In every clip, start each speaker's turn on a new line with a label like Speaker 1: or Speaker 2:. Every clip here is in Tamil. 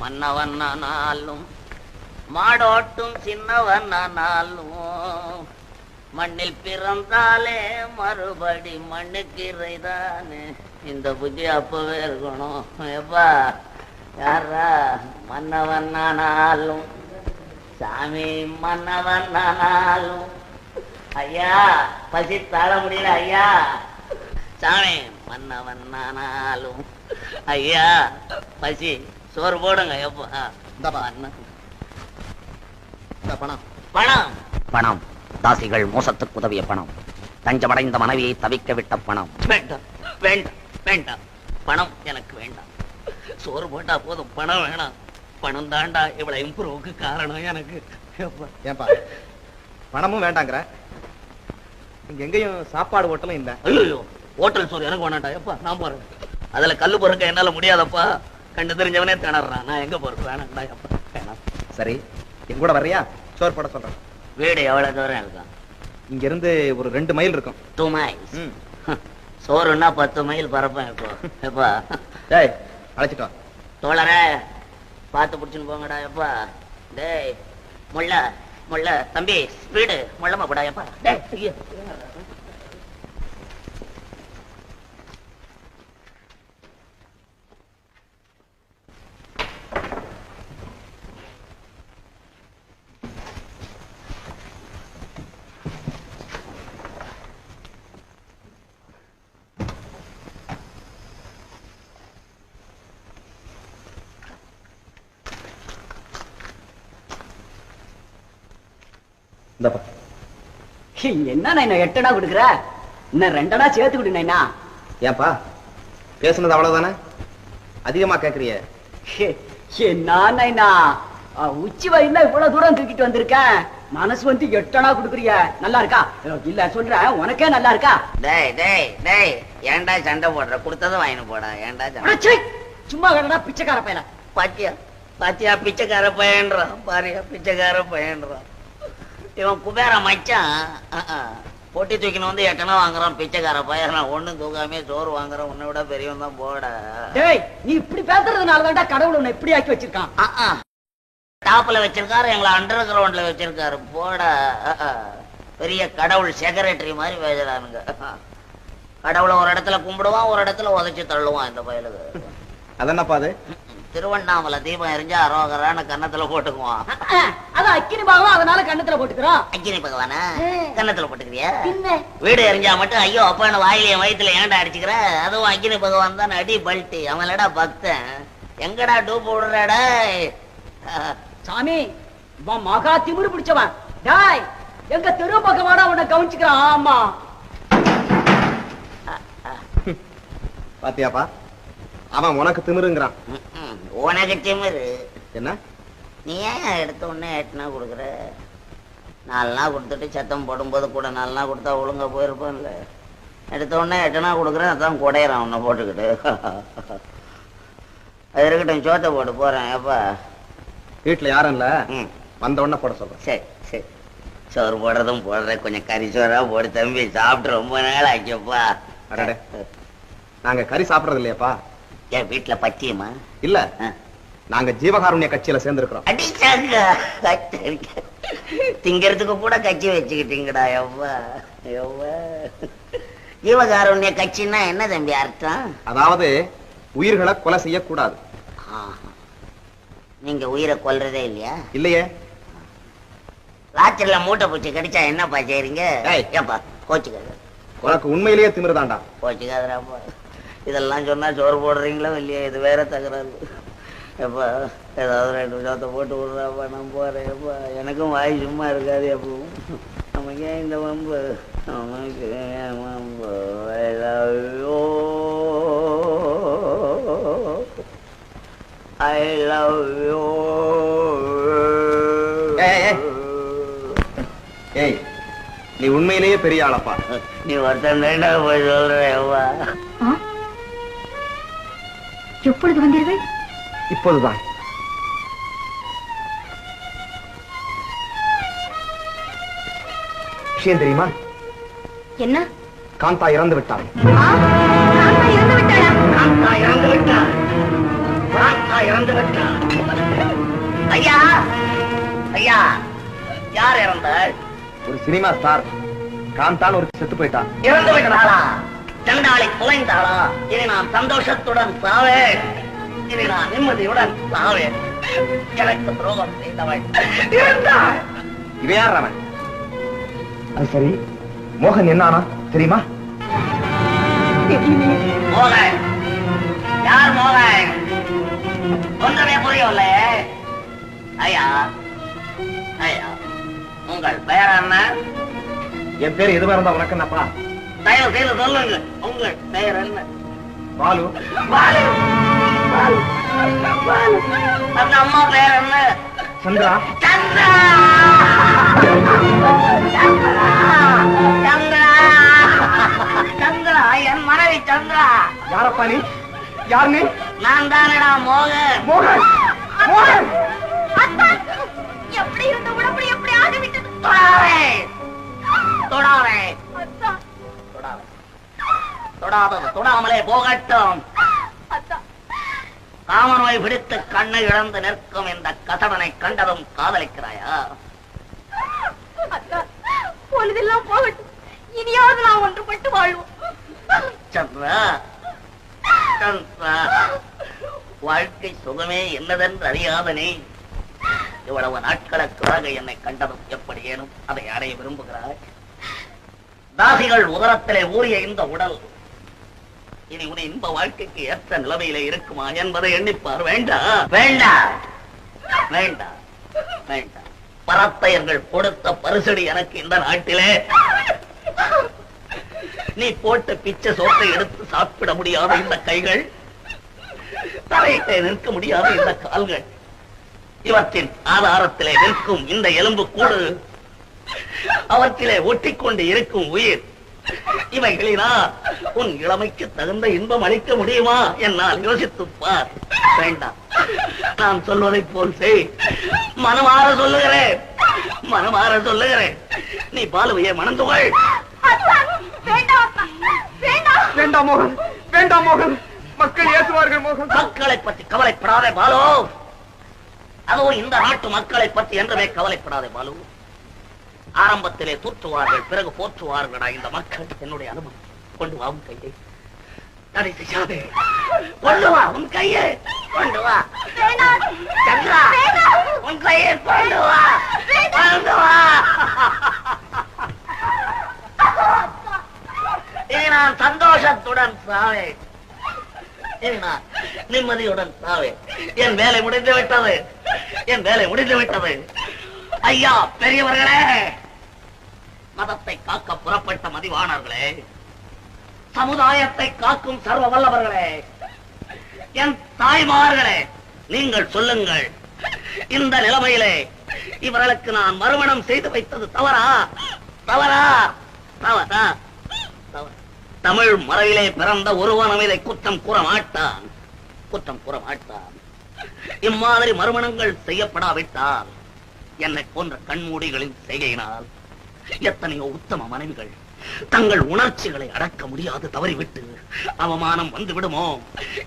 Speaker 1: மன்னவன்னாலும் மாடோட்டும் சின்னவன்னாலும் மண்ணில் பிறந்தாலே மறுபடி மண்ணுக்கிறைதானே. இந்த புத்தி அப்பவே இருக்கணும். எப்பா யாரா மன்னவன்னாலும் சாமி மன்னவன்னாலும் ஐயா பசி தாழ முடியல ஐயா. சாமி மன்னவன்னாலும் ஐயா பசி சோறு போடுங்க. எப்பா
Speaker 2: பணம்
Speaker 1: பணம் பணம் தாசிகள் மோசத்துக்கு உதவிய பணம், தஞ்சமடைந்த மனைவியை தவிக்க விட்ட பணம். வேண்டாம் வேண்டாம் வேண்டாம், பணம் எனக்கு வேண்டாம். சோறு போட்டா போதும், பணம் வேணாம். பணம் தாண்டா இவ்வளவு இம்ப்ரூவுக்கு காரணம் எனக்கு.
Speaker 2: ஏன்பா பணமும் வேண்டாங்கிற? இங்க எங்கேயும் சாப்பாடு ஹோட்டலும் இல்ல.
Speaker 1: ஐயோ ஹோட்டல் சோறு எனக்கு வேணாண்டா. எப்பா நான் போறேன். அதுல கல்லு பொறுக்க என்னால முடியாதப்பா. கண்டு தெரிஞ்சவனே திணறான். நான் எங்க போறது? வேணாண்டா எப்பா வேணாம்.
Speaker 2: சரி என் கூட வர்றியா? சோறு போட சொல்றேன்.
Speaker 1: வீடு எவ்வளவு தூரம் இருக்கும்?
Speaker 2: இங்க இருந்து ஒரு 2 மைல் இருக்கும்.
Speaker 1: 2 மைல்ஸ். சோறுன்னா 10 மைல் பரப்பேன். இப்போ எப்பா
Speaker 2: டேய் அழைச்சிட்டு வா.
Speaker 1: தோழரே பார்த்து பிடிச்சுன்னு போங்கடா. எப்பா டேய் முள்ள முள்ள தம்பி ஸ்பீடு முள்ளமா போடா. எப்பா டேய்
Speaker 3: என்ன 8 அணா கொடுக்குற? இன்னும் 2 அணா சேர்த்து கொடு நைனா.
Speaker 2: ஏன்பா பேசுனது அவ்வளவுதானே? அதிகமா கேக்குறிய?
Speaker 3: என்ன நைனா உச்சி வயல்ல இவ்வளவு தூரம் தூக்கிட்டு வந்திருக்கேன். மனசு வந்து 8 அணா கொடுக்குறிய. நல்லா இருக்கா? இல்ல சொல்றேன் உனக்கே நல்லா இருக்கா?
Speaker 1: டேய் டேய் டேய் ஏன்டா சண்டை போடுற? கொடுத்ததும் வாங்கிட்டு போடா. ஏன்டா சண்டை?
Speaker 3: சும்மா கடனா பிச்சைக்கார பையல.
Speaker 1: பாத்தியா பாத்தியா பிச்சைக்கார பையன்றான். பாரியா பிச்சைக்கார பையன்றான். இவன் குபேர மச்சான். பொட்டி தூக்கின்னு வந்து 8 அணா வாங்குறான். பிச்சைக்கார பையன். ஒண்ணும் தூக்காமே சோறு வாங்குறான். உன்னை விட பெரியவன் தான் போட.
Speaker 3: டேய் நீ இப்படி பேசுறதுனாலதான்டா கடவுள் உன்னை இப்படி ஆக்கி வச்சிருக்கான்.
Speaker 1: டாப்ல வச்சிருக்காரு, எங்களை அண்டர் கிரவுண்ட்ல வச்சிருக்காரு. போட பெரிய கடவுள் செக்ரட்டரி மாதிரி பேசுறானுங்க. கடவுளை ஒரு இடத்துல கும்பிடுவான், ஒரு இடத்துல உதைச்சு தள்ளுவான் இந்த பயலுக்கு.
Speaker 2: அதென்னப்பா அது?
Speaker 1: திருவண்ணாமலை தீபம் எரிஞ்சா அரோகரான கன்னத்துல போட்டுக்குவான்.
Speaker 3: அது அக்கினி பகவான், அதனால கன்னத்துல போட்டுக்கிறோம்.
Speaker 1: அக்கினி பகவானா கன்னத்துல போட்டுக்கிறியா? வீடு எரிஞ்சா மட்டும் ஐயோ அப்பான்னு வாயில வயிற்றுல ஏன்டா அடிச்சுக்கிற? அதுவும் அக்கினி பகவான் தான் அடி பல்ட்டி. அவன்லடா பக்தன். எங்கடா டூப் விடுறாடா?
Speaker 3: சாமி மகா திமிரு பிடிச்சவன். டாய் எங்க தெரு பக்கமாடா உன்னை கவனிச்சுக்கிறான். ஆமா
Speaker 2: பாத்தியாப்பா அவன் உனக்கு திமிருங்கிறான்.
Speaker 1: உனக்கு திமிரு
Speaker 2: என்ன?
Speaker 1: நீ ஏன் எடுத்த உடனே 8 அணா கொடுக்குற? 4 அணா கொடுத்துட்டு சத்தம் போடும்போது கூட 4 அணா கொடுத்தா ஒழுங்கா போயிருப்பான்ல. எடுத்த உடனே 8 அணா கொடுக்குறேன். அதான் குடையிறான் உன்னை போட்டுக்கிட்டு. அது இருக்கட்டும், சோத்தை போட்டு போறேன். எப்பா
Speaker 2: வீட்டுல யாரும் இல்ல, வந்த உடனே போட சொல்றேன்.
Speaker 1: சரி சரி சோறு போடுறதும் போடுறேன். கொஞ்சம் கறி சோறா போடு தம்பி. சாப்பிட்டு ரொம்ப நாள் ஆக்கியப்பா.
Speaker 2: நாங்க கறி சாப்பிடறது இல்லையாப்பா.
Speaker 1: என் வீட்டுல பச்சியமா
Speaker 2: இல்ல, நாங்க ஜீவகாருண்ய கட்சியில சேர்ந்திருக்கிறோம்.
Speaker 1: திங்கிறதுக்கு கூட கட்சி வச்சுக்கிட்டீங்கடா. எவ்வா எவ்வா ஜீவகாருண்ய கட்சின்னா என்ன தம்பி அர்த்தம்?
Speaker 2: அதாவது உயிர்களை கொலை செய்யக்கூடாது.
Speaker 1: நீங்க உயிரை கொல்றதே இல்லையா?
Speaker 2: இல்லையே.
Speaker 1: ராத்திரில மூட்டை பூச்சி கடிச்சா என்னப்பா செய்றீங்க? ஏப்பா கோச்சுக்காத.
Speaker 2: உனக்கு உண்மையிலேயே திமிருதாண்டா.
Speaker 1: கோச்சுக்காதராப்பா. இதெல்லாம் சொன்னா சோறு போடுறீங்களோ இல்லையா? இது வேற தகராறு. எப்பா ஏதாவது 2 விஷயத்தை போட்டு விடுறாப்பா. நான் போறேன். எப்பா எனக்கும் வாய் சும்மா இருக்காது. எப்பவும் நமக்கு ஏன் இந்த வம்பு? நமக்கு ஏன் வம்பு? I love you. I love you.
Speaker 2: ஏய் நீ உண்மையிலேயே பெரிய ஆளப்பா.
Speaker 1: நீ ஒருத்தன் தாண்டா போய் சொல்றேவா.
Speaker 4: எப்பொழுது வந்தீர்கள்?
Speaker 2: இப்போதுதான். விஷயம் தெரியுமா?
Speaker 4: என்ன?
Speaker 2: காந்தா இறந்து விட்டாள்.
Speaker 4: இறந்து விட்டாளா?
Speaker 1: காந்தா இறந்து விட்டாள். காந்தா இறந்து விட்டாள். ஐயா ஐயா, யார் இறந்தாள்?
Speaker 2: ஒரு சினிமா ஸ்டார் காந்தான் ஒரு செத்து போயிட்டான்.
Speaker 1: இறந்து விட்டாளா? சண்டாளி குலைந்தாளா? இனி நான் சந்தோஷத்துடன் சாவேன். இனி நான் நிம்மதியுடன் சாவேன். எனக்கு துரோகம் செய்தவள் இறந்தாள்.
Speaker 2: இவன் யார் அவன்? அது சரி, மோகன் என்ன ஆனா தெரியுமா?
Speaker 1: மோகன் யார்? மோகன் ஒன்றுமே புரியவில்லை. ஐயா ஐயா, உங்கள் பெயர் என்ன?
Speaker 2: என் பேர் எதுவா இருந்தா உனக்கு என்னப்பா?
Speaker 1: தயவு செய்து சொல்லுங்க, உங்கள் பெயர் என்ன?
Speaker 2: பாலு.
Speaker 1: பாலு. பாலு. பாலு. அந்த அம்மா பெயர் என்ன?
Speaker 2: சந்திரா.
Speaker 1: சந்திரா. சந்திரா. சந்திரா. சந்திரா, என் மனைவி சந்திரா.
Speaker 2: யாரப்பா நீ? யார் நீ?
Speaker 1: நான் தானடா மோகன்.
Speaker 2: மோகன். மோகன்.
Speaker 4: எப்படி இருந்த உடம்பு எப்படி ஆகிவிட்டது?
Speaker 1: தொடாதே. தொடாதே. தொடாதே. தொடாதது தொடாமலே போகட்டும். காமநோய் பிடித்து கண்ணை இழந்து நிற்கும் இந்த கசடனை கண்டதும் காதலிக்கிறாயா?
Speaker 4: பொழுதெல்லாம் போகட்டும், இனியாவது நான் ஒன்றுபட்டு வாழ்வோம்.
Speaker 1: சந்திரா, சந்திரா, வாழ்க்கை சுகமே என்னதென்று அறியாத நீ இவ்வளவு நாட்களுக்காக என்னை கண்டதும் எப்படி ஏனும் அதை அடைய விரும்புகிறாய்? தாசிகள் உதரத்திலே ஊறிய இந்த உடல் இனி உன் இன்ப வாழ்க்கைக்கு ஏற்ற நிலைமையிலே இருக்குமா என்பதை எண்ணிப்பார். வேண்டாம் வேண்டாம் வேண்டாம் வேண்டாம். பரத்தையர்கள் கொடுத்த பரிசடி எனக்கு இந்த நாட்டிலே. நீ போட்ட பிச்சை சோத்தை எடுத்து சாப்பிட முடியாத இந்த கைகள், தலையிட்டே நிற்க முடியாத இந்த கால்கள், இவற்றின் ஆதாரத்திலே நிற்கும் இந்த எலும்பு கூடு, அவற்றிலே ஒட்டிக்கொண்டு இருக்கும் உயிர், இவைகளினா உன் இளமைக்கு தகுந்த இன்பம் அளிக்க முடியுமா? என்னால் யோசித்து பார். வேண்டாம், நான் சொல்வதை போல் செய். மனமாற சொல்லுகிறேன், மனமாற சொல்லுகிறேன். நீ பாலுவையே மணந்து கொள்.
Speaker 2: வேண்டாம் மோகன், வேண்டாம் மோகன். மக்கள் ஏசுவார்கள் மோகன்.
Speaker 1: மக்களை பற்றி கவலைப்படாதே பாலு. அதுவும் இந்த நாட்டு மக்களை பற்றி என்றுமே கவலைப்படாதே பாலு. ஆரம்பத்திலே தூற்றுவார்கள், பிறகு போற்றுவார்களா இந்த மக்கள். என்னுடைய அனுபவம். கொண்டு வா உன் கையை. தடை செய்யாதே. கொண்டு வா உன் கையை. கொண்டு வா சந்திரா, உன் கையை கொண்டு வா. கொண்டு வா. இனி நான் சந்தோஷத்துடன் சாவேன். இனி நான் நிம்மதியுடன் சாவேன். என் வேலை முடிந்து விட்டது. என் வேலை முடிந்து விட்டது. ஐயா பெரியவர்களே, மதத்தை காக்க புறப்பட்ட மதிவாணர்களே, சமுதாயத்தை காக்கும் சர்வ வல்லவர்களே, என் தாய்மார்களே, நீங்கள் சொல்லுங்கள், இந்த நிலைமையிலே இவர்களுக்கு நான் மறுமணம் செய்து வைத்தது தவறா? தவறா? தவறா? தமிழ் மரபிலே பிறந்த ஒருவனும் இதை குற்றம் கூற மாட்டான். குற்றம் கூற மாட்டான். இம்மாதிரி மறுமணங்கள் செய்யப்படாவிட்டால் என்னை போன்ற கண்மூடிகளின் செய்கையினால் எத்தனையோ உத்தம மனைவிகள் தங்கள் உணர்ச்சிகளை அடக்க முடியாது தவறிவிட்டு அவமானம் வந்து விடுமோ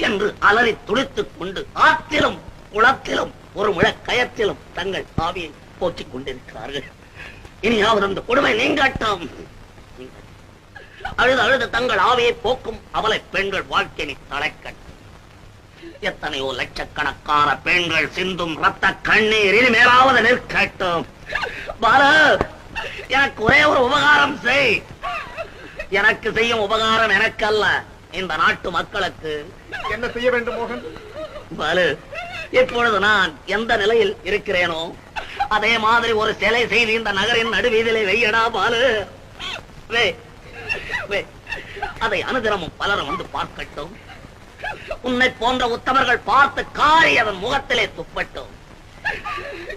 Speaker 1: என்று அலறி துடித்துக் கொண்டு ஆற்றிலும் குளத்திலும் ஒரு முழ கயத்திலும் தங்கள் ஆவியை போக்கிக் கொண்டிருக்கிறார்கள். இனியாவது அந்த கொடுமை நீங்கட்டும். அழுது அழுது தங்கள் ஆவியை போக்கும் அவலை பெண்கள் வாழ்க்கையை தலைக்கட்டும். எத்தனையோ லட்சக்கணக்கான பெண்கள் சிந்தும் ரத்த கண்ணீர் இனிமேலாவது நிற்கட்டும். பாலு, எனக்கு ஒரே ஒரு உபகாரம் செய். எனக்கு செய்யும் உபகாரம் எனக்கு அல்ல, இந்த நாட்டு மக்களுக்கு.
Speaker 2: என்ன செய்ய வேண்டும் மோகன்?
Speaker 1: பாலு, இப்பொழுது நான் எந்த நிலையில் இருக்கிறேனோ அதே மாதிரி ஒரு சிலை செய்து இந்த நகரின் நடுவீதிலே வெய்யடா பாலு. அதை அனுதினமும் பலரும் வந்து பார்க்கட்டும். உன்னை போன்ற உத்தமர்கள் பார்த்து காரி அதன் முகத்திலே துப்பட்டும்.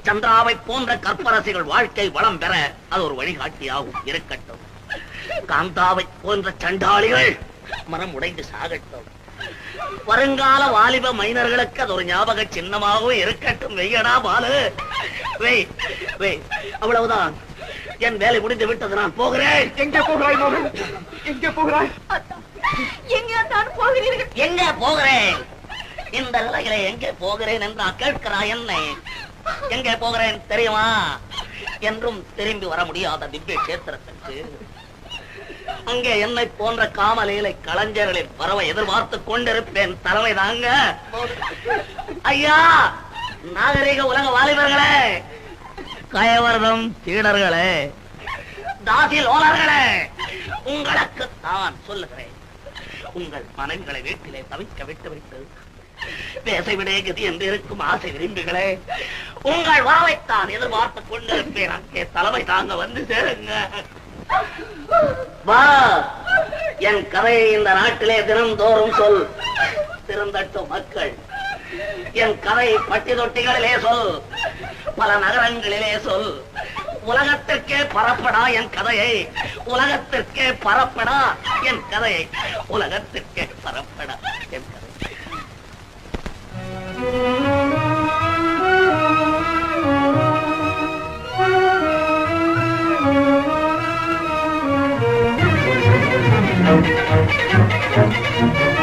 Speaker 1: சந்திராவை போன்ற கற்பரசிகள் வாழ்க்கை வளம் பெற அது ஒரு வழிகாட்டியாகவும் இருக்கட்டும். காந்தாவை போன்ற சண்டாளிகள் மனம் உடைந்து சாகட்டும். வருங்கால வாலிப மைனர்களுக்கு அது ஒரு ஞாபக சின்னமாகவும் இருக்கட்டும். வெய்யடா பாலு, வெய் வெய். அவ்வளவுதான், என் வேலை முடிந்து விட்டது. நான் போகிறேன்.
Speaker 2: எங்கே போகிறாய் மோகன்? எங்கே போகிறாய்?
Speaker 4: எங்கேதான் போகிறீர்கள்?
Speaker 1: எங்கே போகிறேன்? இந்த நிலையிலே எங்கே போகிறேன் என்றா கேட்கிறாய் என்னை? எங்கே போகிறேன் தெரியுமா? என்றும் திரும்பி வர முடியாத திவ்ய கஷேத்திரத்திற்கு. அங்கே என்னை போன்ற காமலீலை கலைஞர்களின் வரவை எதிர்பார்த்து கொண்டிருப்பேன். தலைமை தாங்க ஐயா, நாகரீக உலக வாலிபர்களே, கயவர்தம் சீடர்களே, தாசி லோலர்களே, உங்களுக்கு தான் சொல்லுகிறேன். உங்கள் மனைவிகளை வீட்டிலே தவிக்க விட்டுவிட்டு பேசவிடே கதி என்று இருக்கும் ஆசை விரும்புகளே, உங்கள் வரவைத்தான் எதிர்பார்த்துக் கொண்டிருப்பேன். அங்கே தலைமை தாங்க வந்து சேருங்க. வா, என் கதையை இந்த நாட்டிலே தினந்தோறும் சொல். திருந்தட்டும் மக்கள். என் கதை பட்டி தொட்டிகளிலே சொல், பல நகரங்களிலே சொல். உலகத்திற்கே பரப்படா என் கதையை, உலகத்திற்கே பரப்படா என் கதையை, உலகத்திற்கே பரப்படா என் கதை.
Speaker 2: Thank you.